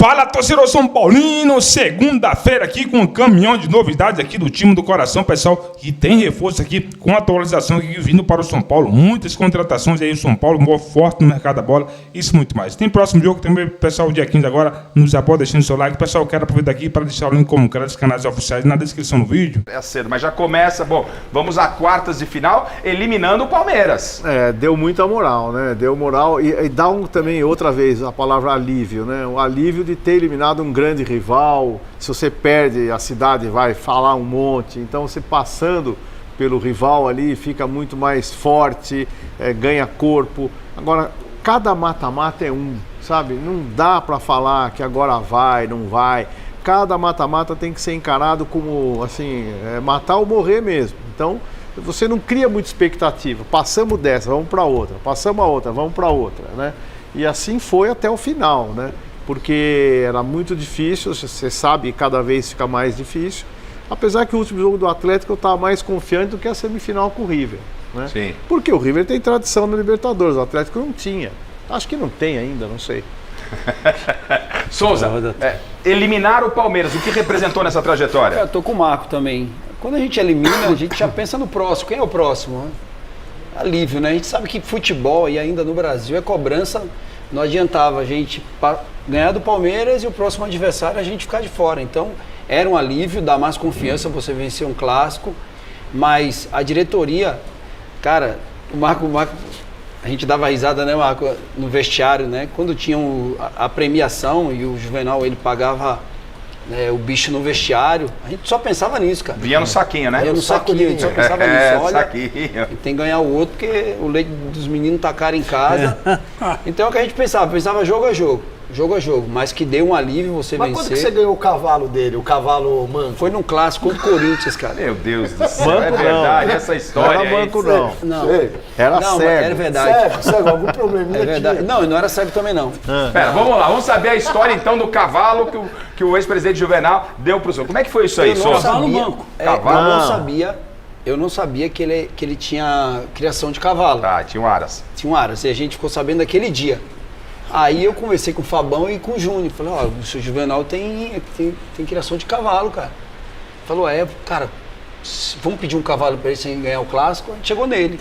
Fala, torcedor São Paulino, segunda-feira aqui com um caminhão de novidades aqui do time do coração, pessoal, que tem reforço aqui com atualização aqui vindo para o São Paulo, muitas contratações aí, o São Paulo forte no mercado da bola, isso muito mais. Tem próximo jogo também, pessoal, dia 15 agora, nos apoia deixando seu like, pessoal, quero aproveitar aqui para deixar o link como cara dos canais oficiais na descrição do vídeo. É cedo, mas já começa, bom, vamos a quartas de final, eliminando o Palmeiras. Deu muita moral, né? Deu moral e dá também, outra vez, a palavra alívio, né? O alívio de ter eliminado um grande rival. Se você perde, a cidade vai falar um monte. Então, você passando pelo rival ali, fica muito mais forte, ganha corpo. Agora, cada mata-mata é um, sabe? Não dá para falar que agora vai, não vai. Cada mata-mata tem que ser encarado como, assim, matar ou morrer mesmo. Então, você não cria muita expectativa. Passamos dessa, vamos para outra. Passamos a outra, vamos para outra, né? E assim foi até o final, né? Porque era muito difícil, você sabe, cada vez fica mais difícil. Apesar que o último jogo do Atlético eu estava mais confiante do que a semifinal com o River, né? Sim. Porque o River tem tradição no Libertadores, o Atlético não tinha. Acho que não tem ainda, não sei. Souza, eliminar o Palmeiras, o que representou nessa trajetória? Eu tô com o Marco também. Quando a gente elimina, a gente já pensa no próximo. Quem é o próximo? Alívio, né? A gente sabe que futebol, e ainda no Brasil, é cobrança. Não adiantava a gente ganhar do Palmeiras e o próximo adversário a gente ficar de fora. Então, era um alívio, dá mais confiança você vencer um clássico. Mas a diretoria, cara, o Marco, a gente dava risada, né, Marco, no vestiário, né? Quando tinha a premiação e o Juvenal, ele pagava o bicho no vestiário, a gente só pensava nisso, cara. Vinha no saquinho, né? Vinha no saquinho, a gente só pensava nisso. Olha, saquinho. Tem que ganhar o outro, porque o leite dos meninos tá caro em casa. Então é o que a gente pensava jogo a jogo. Jogo a jogo, mas que deu um alívio você vencer. Mas quando que você ganhou o cavalo dele, o cavalo manco? Foi num clássico contra o Corinthians, cara. Meu Deus do céu, Banco é verdade, não. essa história Não era banco, não. Não, Era não, cego. era verdade. Cego, algum probleminha É verdade. tinha. Não era cego também, não. Pera, vamos lá, vamos saber a história então do cavalo que o ex-presidente Juvenal deu pro senhor. Como é que foi isso aí, Souza? Eu não sabia que ele tinha criação de cavalo. Tá, tinha um aras. Tinha um aras, e a gente ficou sabendo daquele dia. Aí eu conversei com o Fabão e com o Júnior. Falei, o seu Juvenal tem criação de cavalo, cara. Falou, cara, vamos pedir um cavalo pra ele sem ganhar o clássico? A gente chegou nele.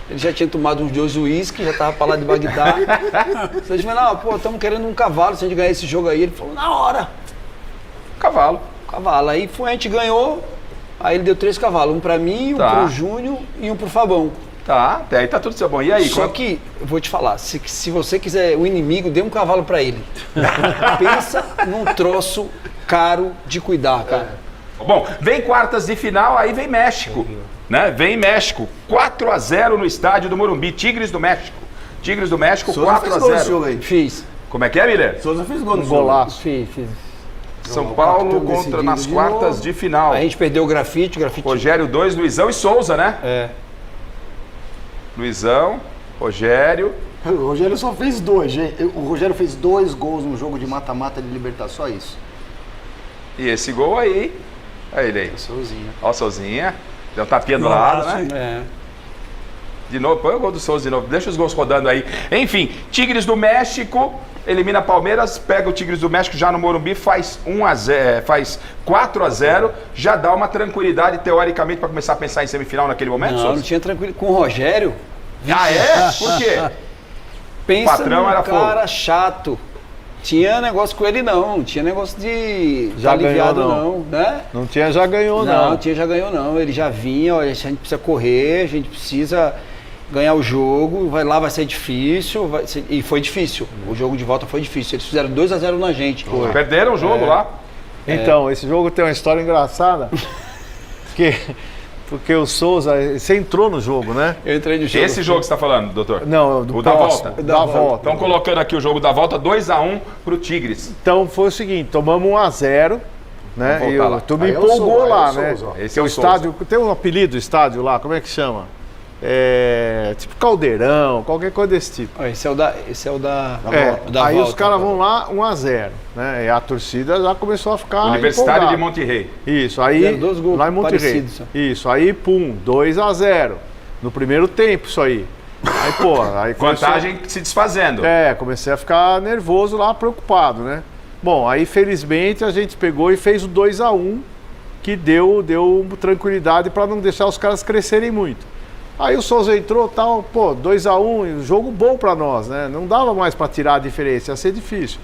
Ele já tinha tomado uns 2 uísques, já tava pra lá de Bagdá. Falei, Juvenal, estamos querendo um cavalo se a gente ganhar esse jogo aí. Ele falou, na hora. Cavalo. Aí a gente ganhou, aí ele deu 3 cavalos. Um pra mim, um pro Júnior e um pro Fabão. Tá, até aí tá tudo certo. Bom, e aí? Só que, eu vou te falar, se você quiser o inimigo, dê um cavalo pra ele. Pensa num troço caro de cuidar, cara. Bom, vem quartas de final, aí vem México, né? Vem México, 4-0 no estádio do Morumbi, Tigres do México. Tigres do México, 4-0. Fiz. Como é que é, Miller? Souza fez gol no golaço. Fiz. São Paulo contra nas quartas de final. A gente perdeu o grafite. Rogério 2, Luizão e Souza, né? Luizão, Rogério. O Rogério só fez 2, gente. O Rogério fez 2 gols no jogo de mata-mata de Libertadores, só isso. E esse gol aí, olha ele aí. Souzinha. Ó o Souzinha, deu um tapinha do lado, né? De novo, põe o gol do Souza de novo, deixa os gols rodando aí. Enfim, Tigres do México, elimina Palmeiras, pega o Tigres do México já no Morumbi, faz 4-0, já dá uma tranquilidade teoricamente para começar a pensar em semifinal naquele momento, Souza? Não tinha tranquilidade. Com o Rogério... Ah, é? Por quê? Pensa o patrão num era cara chato. Tinha negócio com ele não, tinha negócio de Já aliviado ganhou, não, né? Não tinha, já ganhou, não. Não tinha, já ganhou não. Ele já vinha, olha, a gente precisa correr, a gente precisa ganhar o jogo, vai ser difícil, e foi difícil. O jogo de volta foi difícil. Eles fizeram 2-0 na gente. Perderam o jogo lá. Então, esse jogo tem uma história engraçada. Porque o Souza, você entrou no jogo, né? Eu entrei no jogo. Esse jogo que você está falando, doutor? Não, o da volta. Da volta. Estão colocando aqui o jogo da volta, 2-1 pro Tigres. Então foi o seguinte, tomamos 1-0, né? E tu me empolgou lá, né? Esse é o estádio, tem um apelido do estádio lá, como é que chama? Tipo Caldeirão, qualquer coisa desse tipo. Esse é o da aí volta, os caras vão lá 1-0, né? E a torcida já começou a ficar Universitário empolgada. de Monterrey. Isso, aí 2 gols lá em Monterrey. Isso, aí 2-0 no primeiro tempo, isso aí. Aí vantagem se desfazendo. Comecei a ficar nervoso lá, preocupado, né? Bom, aí felizmente a gente pegou e fez o 2-1, que deu tranquilidade para não deixar os caras crescerem muito. Aí o Souza entrou, tal, 2-1, jogo bom para nós, né? Não dava mais para tirar a diferença, ia ser difícil.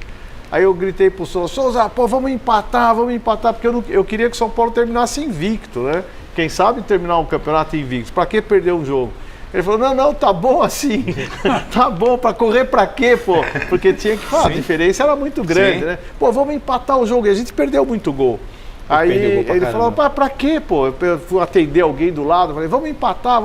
Aí eu gritei pro Souza, vamos empatar, porque eu queria que o São Paulo terminasse invicto, né? Quem sabe terminar um campeonato invicto, para que perder um jogo? Ele falou, não, tá bom assim, tá bom, para correr para quê, pô? Porque tinha que falar, a diferença era muito grande, né? Vamos empatar o jogo, e a gente perdeu muito gol. Aí ele falou, pra quê, pô? Eu fui atender alguém do lado, falei, vamos empatar.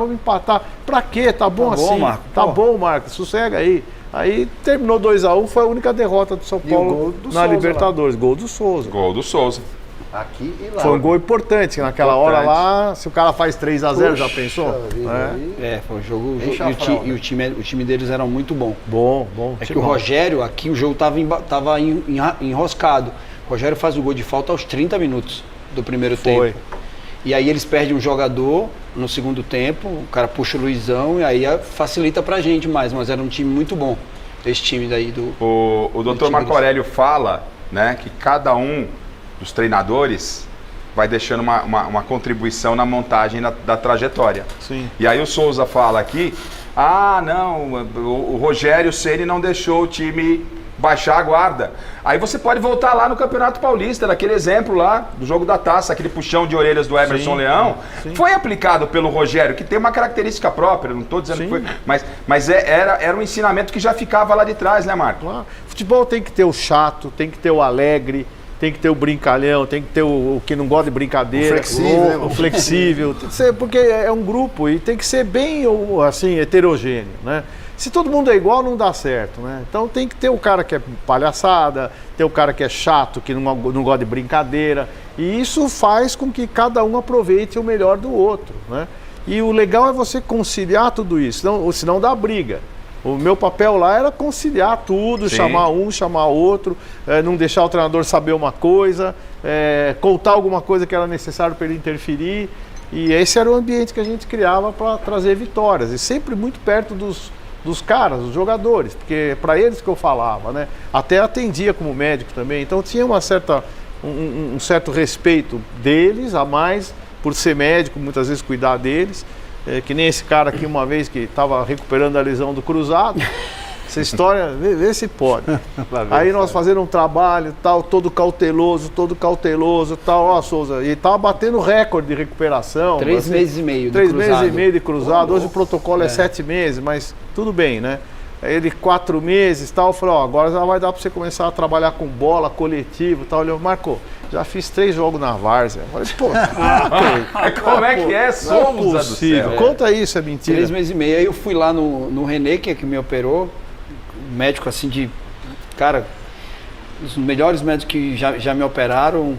Pra quê? Tá bom assim? Marco. Tá bom, Marco, sossega aí. Aí terminou 2-1, foi a única derrota do São Paulo na Libertadores. Gol do Souza. Gol do Souza. Aqui e lá. Foi um gol importante, naquela hora lá, se o cara faz 3-0, já pensou? Foi um jogo e o time deles era muito bom. Bom. É que o Rogério, aqui o jogo tava enroscado. O Rogério faz o gol de falta aos 30 minutos do primeiro tempo. E aí eles perdem um jogador no segundo tempo, o cara puxa o Luizão e aí facilita pra gente mais, mas era um time muito bom, esse time daí do... O doutor Marco Aurélio fala, né, que cada um dos treinadores vai deixando uma contribuição na montagem da trajetória. Sim. E aí o Souza fala aqui, o Rogério Ceni não deixou o time baixar a guarda. Aí você pode voltar lá no Campeonato Paulista, naquele exemplo lá do jogo da taça, aquele puxão de orelhas do Emerson Leão, foi aplicado pelo Rogério, que tem uma característica própria, não estou dizendo que foi, mas era um ensinamento que já ficava lá de trás, né, Marco? Claro. Futebol tem que ter o chato, tem que ter o alegre, tem que ter o brincalhão, tem que ter o que não gosta de brincadeira, o flexível, porque é um grupo e tem que ser bem assim, heterogêneo, né? Se todo mundo é igual, não dá certo, né? Então tem que ter o cara que é palhaçada, ter o cara que é chato, que não gosta de brincadeira. E isso faz com que cada um aproveite o melhor do outro, né? E o legal é você conciliar tudo isso, senão dá briga. O meu papel lá era conciliar tudo, chamar um, chamar outro, não deixar o treinador saber uma coisa, contar alguma coisa que era necessário para ele interferir. E esse era o ambiente que a gente criava para trazer vitórias. E sempre muito perto dos caras, dos jogadores, porque é para eles que eu falava, né? Até atendia como médico também, então tinha um certo respeito deles, a mais, por ser médico, muitas vezes cuidar deles, que nem esse cara aqui uma vez que estava recuperando a lesão do cruzado, essa história, vê se pode. Aí nós fazendo um trabalho, tal, todo cauteloso, tal, Souza, e estava batendo recorde de recuperação. 3 meses e meio de cruzado. 3 meses e meio de cruzado, hoje o protocolo é 7 meses, mas tudo bem, né? Aí ele 4 meses, tal, falou, agora já vai dar para você começar a trabalhar com bola, coletivo, tal. Ele, Marco, já fiz 3 jogos na várzea. Eu falei, como é que é? Souza do céu. Conta isso, é mentira. 3 meses e meio, aí eu fui lá no René, que é que me operou, médico assim de, cara, os melhores médicos que já me operaram,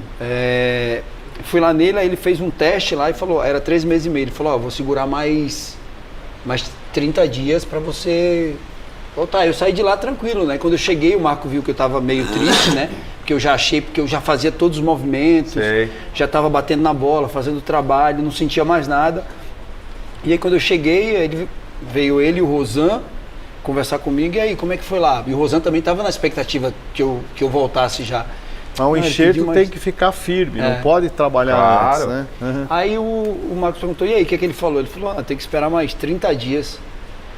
fui lá nele, aí ele fez um teste lá e falou, era 3 meses e meio, ele falou, vou segurar mais 30 dias para você voltar. Eu saí de lá tranquilo, né? Quando eu cheguei, o Marco viu que eu tava meio triste, né? Porque eu já fazia todos os movimentos, já tava batendo na bola, fazendo trabalho, não sentia mais nada. E aí quando eu cheguei, veio ele e o Rosan conversar comigo, e aí, como é que foi lá? E o Rosan também estava na expectativa que eu voltasse já. Mas o enxerto tem que ficar firme, não pode trabalhar antes, né? Uhum. Aí o Marcos perguntou, e aí, o que ele falou? Ele falou, tem que esperar mais 30 dias.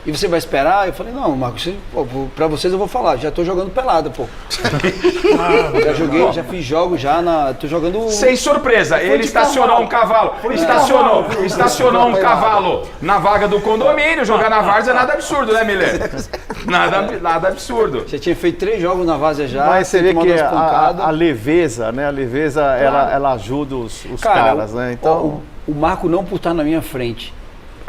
E você vai esperar? Eu falei, não, Marcos, pra vocês eu vou falar, já tô jogando pelada, pô. Já joguei, já fiz jogos, tô jogando... Sem surpresa, ele estacionou um cavalo. Estacionou um cavalo na vaga do condomínio. Jogar na várzea é nada absurdo, né, Miller? Nada absurdo. Já tinha feito 3 jogos na várzea já. Mas você vê que a leveza, né? A leveza, claro. ela ajuda os caras, né? Então... O Marco não por estar na minha frente.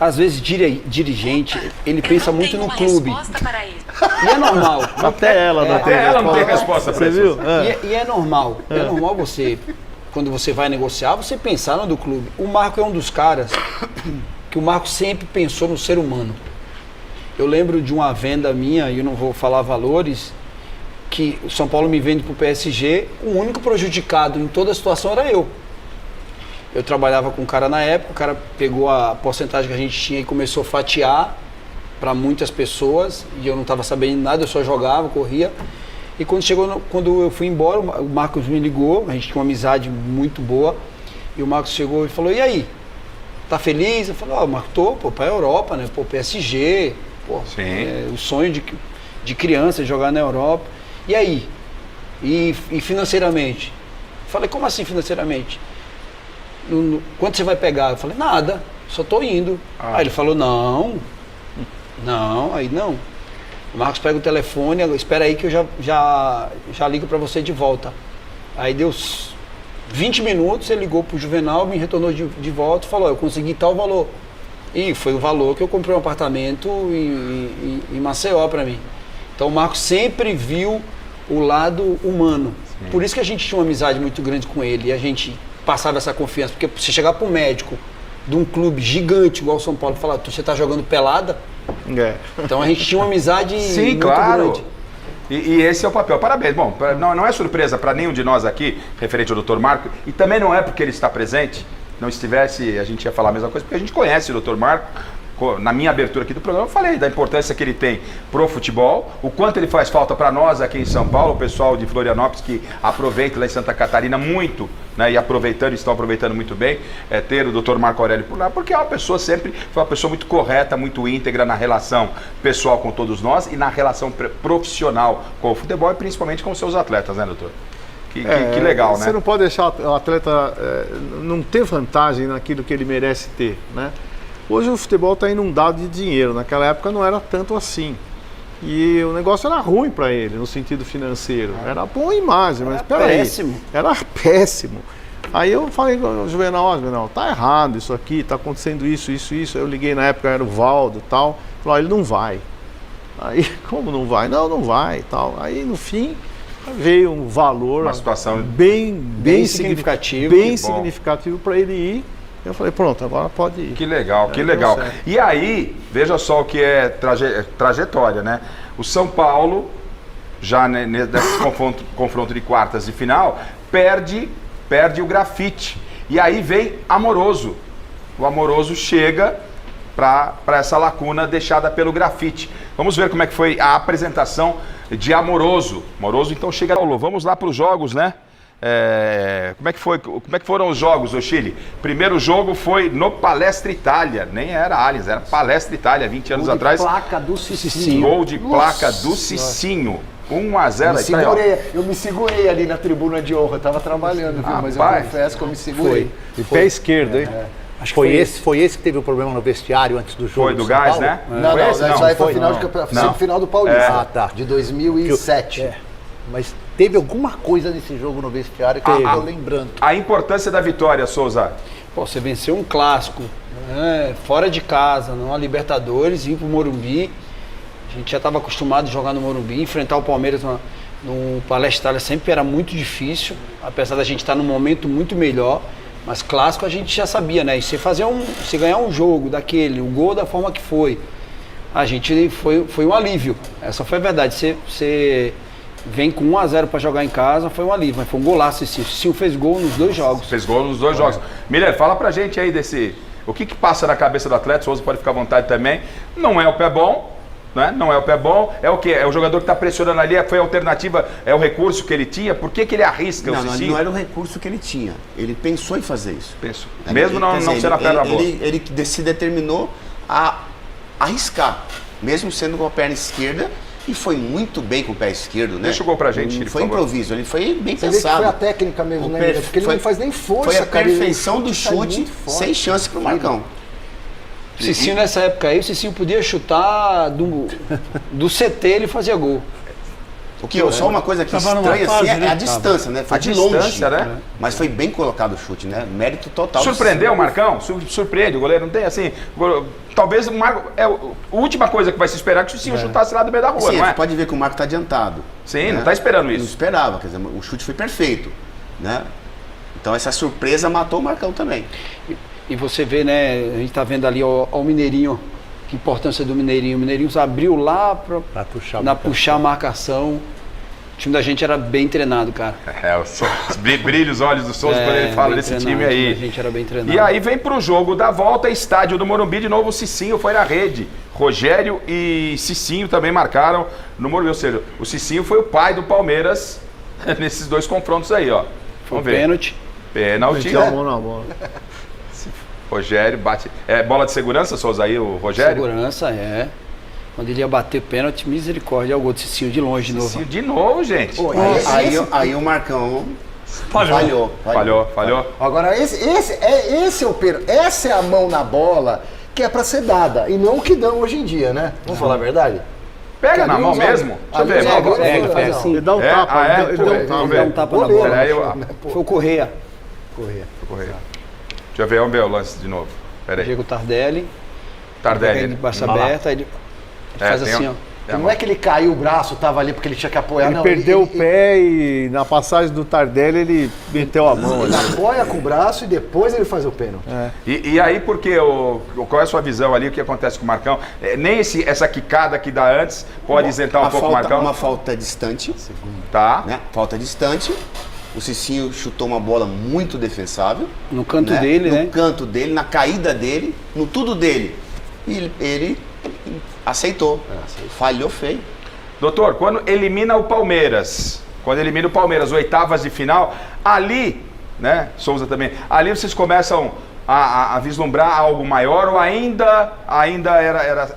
Às vezes, dirigente, ele pensa muito no clube. E é normal. Até ela não tem resposta para isso. Viu? E é normal. É normal você, quando você vai negociar, você pensar no do clube. O Marco é um dos caras que o Marco sempre pensou no ser humano. Eu lembro de uma venda minha, e eu não vou falar valores, que o São Paulo me vende para o PSG, o único prejudicado em toda a situação era eu. Eu trabalhava com um cara na época, o cara pegou a porcentagem que a gente tinha e começou a fatiar para muitas pessoas, e eu não estava sabendo nada, eu só jogava, corria. E quando eu fui embora, o Marcos me ligou, a gente tinha uma amizade muito boa, e o Marcos chegou e falou, e aí? Tá feliz? Eu falei, Marcos, tô, pra Europa, né? Pô, PSG, pô, o sonho de criança, jogar na Europa. E aí? E financeiramente? Eu falei, como assim financeiramente? Quanto você vai pegar? Eu falei, nada, só tô indo. Aí ele falou, não, aí não. O Marcos pega o telefone, espera aí que eu já ligo para você de volta. Aí deu 20 minutos, ele ligou pro Juvenal, me retornou de volta e falou, eu consegui tal valor. E foi o valor que eu comprei um apartamento em Maceió para mim. Então o Marcos sempre viu o lado humano. Sim. Por isso que a gente tinha uma amizade muito grande com ele e a gente passava essa confiança. Porque se chegar pro médico de um clube gigante igual o São Paulo e falar, você tá jogando pelada? Então a gente tinha uma amizade muito grande. E esse é o papel. Parabéns. Bom, não é surpresa para nenhum de nós aqui, referente ao Dr. Marco, e também não é porque ele está presente, não estivesse, a gente ia falar a mesma coisa, porque a gente conhece o Dr. Marco. Na minha abertura aqui do programa, eu falei da importância que ele tem pro futebol, o quanto ele faz falta para nós aqui em São Paulo, o pessoal de Florianópolis que aproveita lá em Santa Catarina muito, né, e estão aproveitando muito bem, ter o Dr. Marco Aurélio por lá, porque é uma pessoa foi uma pessoa muito correta, muito íntegra na relação pessoal com todos nós e na relação profissional com o futebol e principalmente com os seus atletas, né, doutor? Que legal, né? Você não pode deixar o atleta não ter vantagem naquilo que ele merece ter, né? Hoje o futebol está inundado de dinheiro, naquela época não era tanto assim. E o negócio era ruim para ele, no sentido financeiro. Era boa imagem, mas peraí. Era péssimo. Aí eu falei com o Juvenal, tá errado isso aqui, tá acontecendo isso. Eu liguei na época, era o Valdo e tal. Falei, ele não vai. Aí, como não vai? Não vai e tal. Aí no fim veio um valor, uma situação bem significativo. Bem significativo para ele ir. Eu falei, pronto, agora pode ir. Que legal, que legal. E aí, veja só o que é trajetória, né? O São Paulo, já nesse confronto de quartas de final, perde o Grafite. E aí vem Amoroso. O Amoroso chega para essa lacuna deixada pelo Grafite. Vamos ver como é que foi a apresentação de Amoroso. Amoroso, então, chega... Paulo, vamos lá para os jogos, né? Como é que foram os jogos, o Chile? Primeiro jogo foi no Palestra Itália, nem era Allianz, era Palestra Itália, 20 anos atrás. Gol de placa do Cicinho. Gol de placa do Cicinho. 1-0. Eu me segurei ali na tribuna de honra, eu tava trabalhando, viu? Mas eu confesso que eu me segurei. De pé esquerdo, hein? Acho que foi esse que teve o problema no vestiário antes do jogo. Foi do Gás, Paulo, né? Não, isso aí foi final do Paulista, de 2007. Mas teve alguma coisa nesse jogo no vestiário que eu tô lembrando. A importância da vitória, Souza. Pô, você venceu um clássico, né? Fora de casa, numa Libertadores, ir pro Morumbi. A gente já estava acostumado a jogar no Morumbi, enfrentar o Palmeiras no Palestra Itália sempre era muito difícil, apesar da gente estar num momento muito melhor. Mas clássico a gente já sabia, né? E você ganhar um jogo daquele, o gol da forma que foi, a gente foi um alívio. Essa foi a verdade. Você vem com 1-0 para jogar em casa, foi um alívio, mas foi um golaço. O Cicinho fez gol nos dois jogos. Fez gol nos dois jogos. Miller, fala pra gente aí o que passa na cabeça do atleta, o Souza pode ficar à vontade também. Não é o pé bom, né? Não é o pé bom, é o quê? É o jogador que está pressionando ali, foi a alternativa, é o recurso que ele tinha, por que ele arrisca o Cicinho? Não era o recurso que ele tinha, ele pensou em fazer isso. Pensou. Mesmo não sendo a perna boa. Ele se determinou a arriscar, mesmo sendo com a perna esquerda, e foi muito bem com o pé esquerdo, né? Deixa o gol pra gente, Não foi improviso, ele foi bem pensado. Foi a técnica mesmo, né? Porque ele não faz nem força. Foi a perfeição do chute, sem chance pro Marcão. O Cicinho nessa época aí, o Cicinho podia chutar do CT, ele fazia gol. O que só uma coisa que estranha assim é a distância, né? Foi de longe, né? Mas foi bem colocado o chute, né? Mérito total. Surpreendeu o Marcão? Surpreende, o goleiro não tem assim. Talvez o Marco. A última coisa que vai se esperar é que o Cicinho chutasse lá do meio da rua, não é? Você pode ver que o Marco está adiantado. Sim, né? Não está esperando isso. Não esperava, quer dizer, o chute foi perfeito, né? Então essa surpresa matou o Marcão também. E você vê, né? A gente tá vendo ali o Mineirinho, que importância do Mineirinho. O Mineirinho abriu lá para puxar a marcação. time da gente era bem treinado, cara. Brilha os olhos do Souza quando ele fala desse time aí. A gente era bem treinado. E aí vem pro jogo da volta, estádio do Morumbi, de novo o Cicinho foi na rede. Rogério e Cicinho também marcaram no Morumbi. Ou seja, o Cicinho foi o pai do Palmeiras nesses 2 confrontos aí, ó. Vamos ver. Pênalti. Pênalti. Meteu a mão na bola. Rogério bate. Bola de segurança, Souza, aí, o Rogério? Segurança, Quando ele ia bater pênalti, misericórdia, é o gol do Cicinho de longe de novo. Cicinho de novo, gente. Pô, aí o Marcão falhou. Agora, esse é o pênalti. Essa é a mão na bola que é pra ser dada. E não o que dão hoje em dia, né? Vamos falar a verdade? Pega na mão mesmo? Deixa eu ver. Pega assim. Ele dá um tapa. Ele dá um tapa. Dá um tapa na bola. Peraí, Foi o Correia. Deixa eu ver, vamos ver o lance de novo. Peraí. Diego Tardelli. Tardelli. Baixa aberta, ele faz assim, ó. Não é que ele caiu o braço, tava ali porque ele tinha que apoiar, Ele não. perdeu o pé e na passagem do Tardelli ele meteu a mão. Ele apoia com o braço e depois ele faz o pênalti. E aí, porque qual é a sua visão ali, o que acontece com o Marcão? Nem essa quicada que dá antes pode isentar um pouco o Marcão? Uma falta distante. Tá. Né? Falta distante. O Cicinho chutou uma bola muito defensável. No canto dele, né? No canto dele, na caída dele, no tudo dele. E ele aceitou. Falhou feio. Doutor, quando elimina o Palmeiras, oitavas de final, ali, né, Souza também, ali vocês começam a vislumbrar algo maior ou ainda era...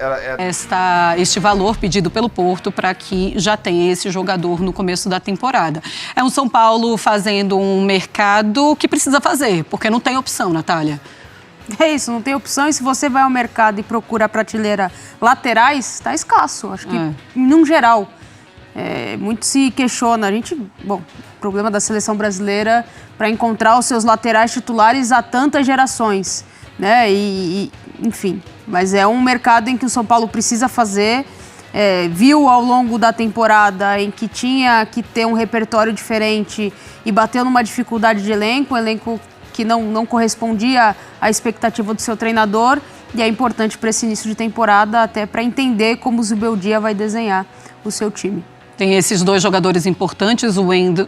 Este valor pedido pelo Porto para que já tenha esse jogador no começo da temporada. É um São Paulo fazendo um mercado que precisa fazer, porque não tem opção, Natália. É isso, não tem opção. E se você vai ao mercado e procura a prateleira laterais, está escasso. Acho que, num geral, muito se questiona. O problema da seleção brasileira para encontrar os seus laterais titulares há tantas gerações, né? Enfim, mas é um mercado em que o São Paulo precisa fazer. Viu ao longo da temporada em que tinha que ter um repertório diferente e bateu numa dificuldade de elenco, que não correspondia à expectativa do seu treinador, e é importante para esse início de temporada até para entender como o Zubeldia vai desenhar o seu time. Tem esses 2 jogadores importantes, o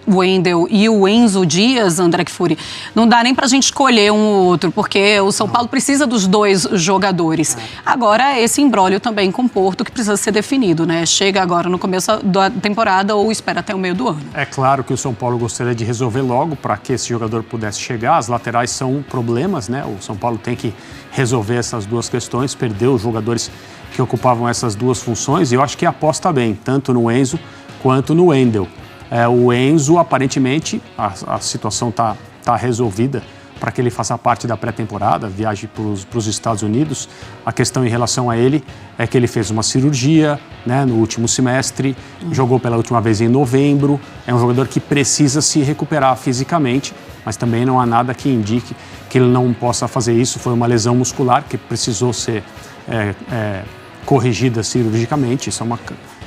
Wendel e o Enzo Dias, André Kfouri. Não dá nem pra gente escolher um ou outro, porque o São Paulo precisa dos 2 jogadores. Agora, esse imbróglio também com o Porto, que precisa ser definido, né? Chega agora no começo da temporada ou espera até o meio do ano. É claro que o São Paulo gostaria de resolver logo para que esse jogador pudesse chegar. As laterais são problemas, né? O São Paulo tem que resolver essas 2 questões, perdeu os jogadores que ocupavam essas 2 funções, e eu acho que aposta bem, tanto no Enzo quanto no Wendel. O Enzo, aparentemente, a situação tá resolvida para que ele faça parte da pré-temporada, viaje para os Estados Unidos. A questão em relação a ele é que ele fez uma cirurgia, né, no último semestre, jogou pela última vez em novembro. É um jogador que precisa se recuperar fisicamente, mas também não há nada que indique que ele não possa fazer isso. Foi uma lesão muscular que precisou ser corrigida cirurgicamente. Isso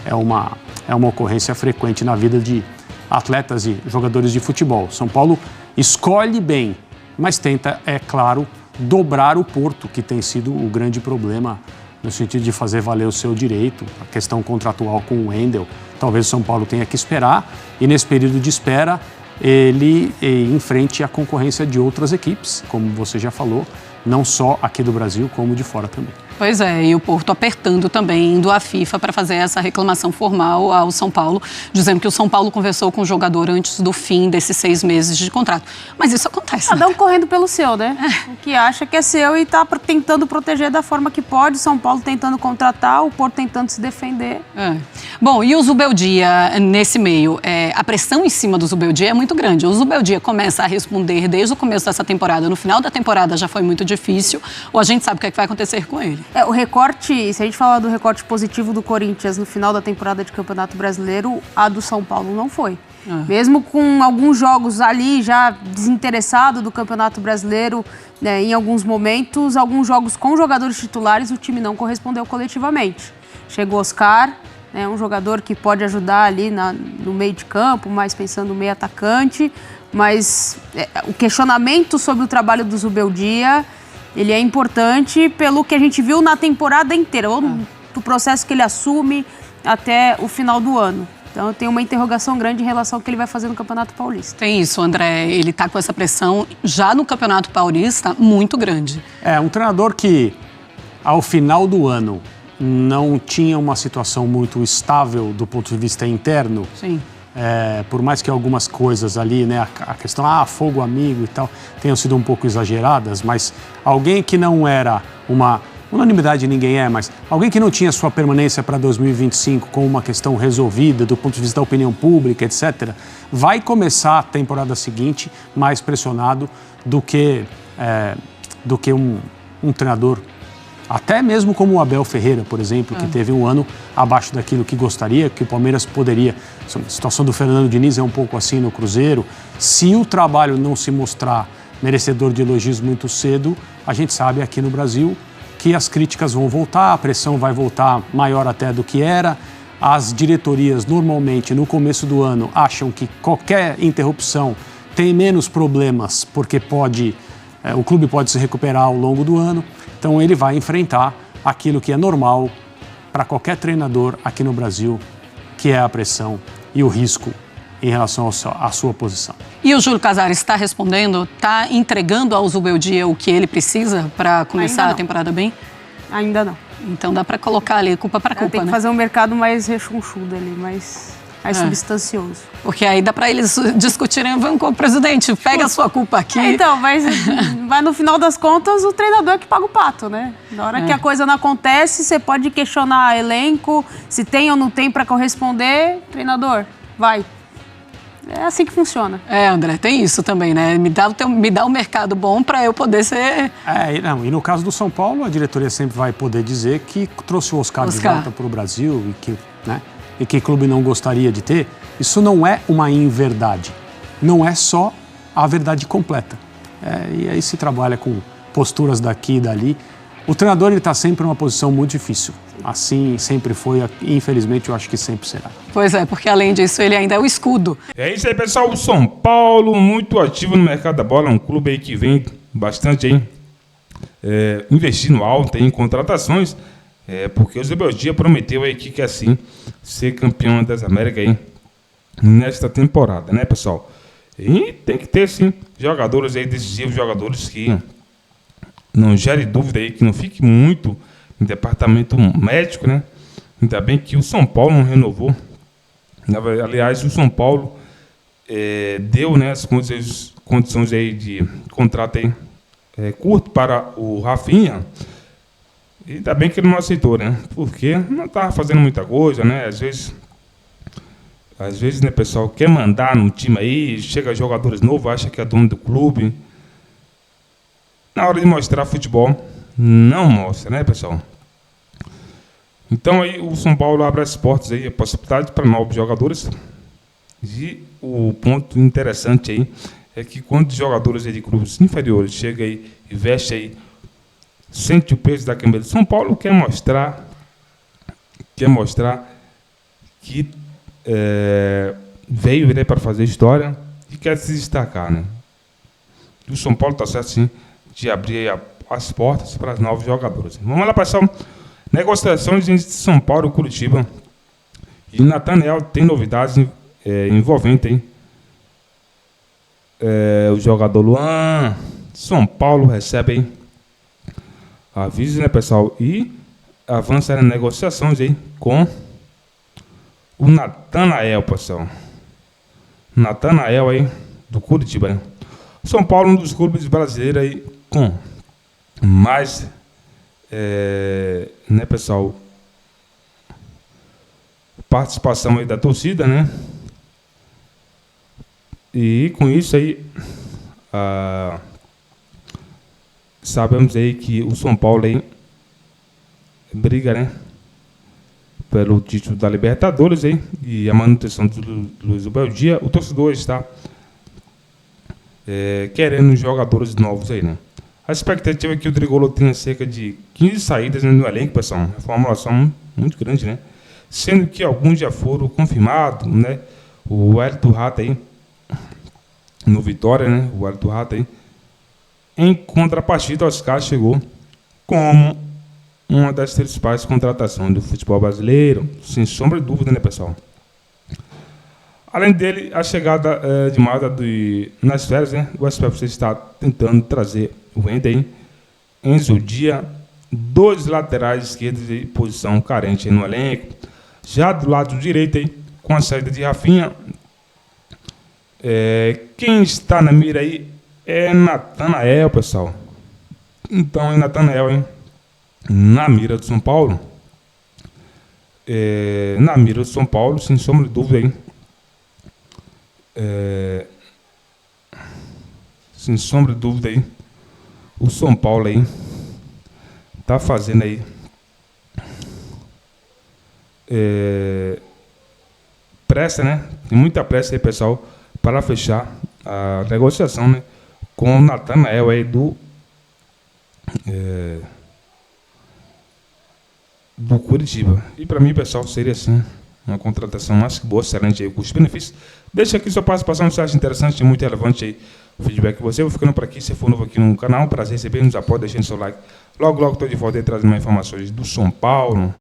é uma ocorrência frequente na vida de atletas e jogadores de futebol. São Paulo escolhe bem, mas tenta, é claro, dobrar o Porto, que tem sido o grande problema no sentido de fazer valer o seu direito, a questão contratual com o Wendel. Talvez o São Paulo tenha que esperar, e nesse período de espera ele enfrente a concorrência de outras equipes, como você já falou, não só aqui do Brasil, como de fora também. Pois é, e o Porto apertando também, indo à FIFA para fazer essa reclamação formal ao São Paulo, dizendo que o São Paulo conversou com o jogador antes do fim desses 6 meses de contrato. Mas isso acontece, Cada um correndo pelo seu, né? O que acha que é seu e está tentando proteger da forma que pode. São Paulo tentando contratar, o Porto tentando se defender. Bom, e o Zubeldia nesse meio? A pressão em cima do Zubeldia é muito grande. O Zubeldia começa a responder desde o começo dessa temporada. No final da temporada já foi muito difícil. Ou a gente sabe o que é que vai acontecer com ele? O recorte, se a gente falar do recorte positivo do Corinthians no final da temporada de Campeonato Brasileiro, a do São Paulo não foi. Mesmo com alguns jogos ali já desinteressado do Campeonato Brasileiro, né, em alguns momentos, alguns jogos com jogadores titulares, o time não correspondeu coletivamente. Chegou Oscar, né, um jogador que pode ajudar ali no meio de campo, mais pensando no meio atacante, mas o questionamento sobre o trabalho do Zubeldia, ele é importante pelo que a gente viu na temporada inteira, do processo que ele assume até o final do ano. Então tem uma interrogação grande em relação ao que ele vai fazer no Campeonato Paulista. Tem isso, André. Ele está com essa pressão já no Campeonato Paulista muito grande. É, um treinador que ao final do ano não tinha uma situação muito estável do ponto de vista interno. Sim. Por mais que algumas coisas ali, né, a questão, fogo amigo e tal, tenham sido um pouco exageradas, mas alguém que não era uma unanimidade, ninguém mas alguém que não tinha sua permanência para 2025 com uma questão resolvida do ponto de vista da opinião pública, etc., vai começar a temporada seguinte mais pressionado do que um treinador, até mesmo como o Abel Ferreira, por exemplo, que teve um ano abaixo daquilo que gostaria, que o Palmeiras poderia. A situação do Fernando Diniz é um pouco assim no Cruzeiro. Se o trabalho não se mostrar merecedor de elogios muito cedo, a gente sabe aqui no Brasil que as críticas vão voltar, a pressão vai voltar maior até do que era. As diretorias, normalmente, no começo do ano, acham que qualquer interrupção tem menos problemas, porque o clube pode se recuperar ao longo do ano. Então ele vai enfrentar aquilo que é normal para qualquer treinador aqui no Brasil, que é a pressão e o risco em relação à sua posição. E o Júlio Casares está respondendo, está entregando ao Zubeldia o que ele precisa para começar a temporada bem? Ainda não. Então dá para colocar ali culpa para culpa, tem que fazer um mercado mais rechonchudo ali, mais substancioso. Porque aí dá para eles discutirem, vamos com o presidente, pega a sua culpa aqui. Então, mas no final das contas, o treinador é que paga o pato, né? Na hora que a coisa não acontece, você pode questionar elenco, se tem ou não tem para corresponder, treinador, vai. É assim que funciona. André, tem isso também, né? Me dá um mercado bom para eu poder ser... E no caso do São Paulo, a diretoria sempre vai poder dizer que trouxe o Oscar de volta para o Brasil e que o clube não gostaria de ter. Isso não é uma inverdade. Não é só a verdade completa. E aí se trabalha com posturas daqui e dali. O treinador está sempre numa posição muito difícil. Assim sempre foi, e infelizmente eu acho que sempre será. Pois é, porque além disso ele ainda é o escudo. É isso aí, pessoal. O São Paulo, muito ativo no mercado da bola. Um clube aí que vem bastante aí, investindo alto em contratações. Porque o Zubeldia prometeu aí que assim ser campeão das Américas aí nesta temporada, né, pessoal? E tem que ter, sim, jogadores aí decisivos, jogadores que não gere dúvida aí, que não fique muito em departamento médico, né? Ainda bem que o São Paulo não renovou. Aliás, o São Paulo deu, né, as condições aí de contrato aí, curto para o Rafinha. E ainda bem que ele não aceitou, né? Porque não estava fazendo muita coisa, né? Às vezes, né, pessoal, quer mandar no time aí, chega jogadores novos, acha que é dono do clube. Na hora de mostrar futebol, não mostra, né, pessoal? Então aí o São Paulo abre as portas aí, a possibilidade para novos jogadores. E o ponto interessante aí é que quando os jogadores aí de clubes inferiores chegam aí e vestem aí, sente o peso da camisa do São Paulo, quer mostrar que veio, né, para fazer história e quer se destacar, né? E o São Paulo está certo, sim, de abrir as portas para os novos jogadores. Vamos lá, pessoal. Negociações entre São Paulo e Curitiba. E Nathaniel tem novidades envolventes, hein? O jogador Luan. São Paulo recebe, hein? Avise, né, pessoal? E avança nas negociações aí com o Nathanael, pessoal. Nathanael aí, do Curitiba, né? São Paulo, um dos clubes brasileiros aí com mais, né, pessoal, participação aí da torcida, né? E com isso aí, sabemos aí que o São Paulo aí briga, né, pelo título da Libertadores aí, e a manutenção do Luiz Zubeldia. O torcedor está querendo jogadores novos aí, né? A expectativa é que o Tricolor tenha cerca de 15 saídas no elenco, pessoal. Uma formulação muito grande, né? Sendo que alguns já foram confirmados, né? O Hélio do Rato aí, no Vitória, né? O Hélio do Rato aí. Em contrapartida, o Oscar chegou como uma das principais contratações do futebol brasileiro, sem sombra de dúvida, né, pessoal? Além dele, a chegada de Mata nas férias, né? O SPFC está tentando trazer o Wendel, Enzo Dia, 2 laterais esquerdos em posição carente no elenco. Já do lado direito, aí, com a saída de Rafinha, quem está na mira aí é Natanael, pessoal. Então, é Natanael, hein? Na mira do São Paulo. Na mira do São Paulo, sem sombra de dúvida, hein? Sem sombra de dúvida aí, o São Paulo aí tá fazendo aí pressa, né? Tem muita pressa aí, pessoal, para fechar a negociação, né, com o Natanael aí do Curitiba. E para mim, pessoal, seria assim uma contratação mais que boa, excelente aí, custo-benefício. Deixa aqui sua participação, se acha interessante e muito relevante aí o feedback de você. Eu vou ficando por aqui. Se for novo aqui no canal, prazer receber, nos apoia, deixando seu like. Logo, logo estou de volta aí trazendo mais informações do São Paulo.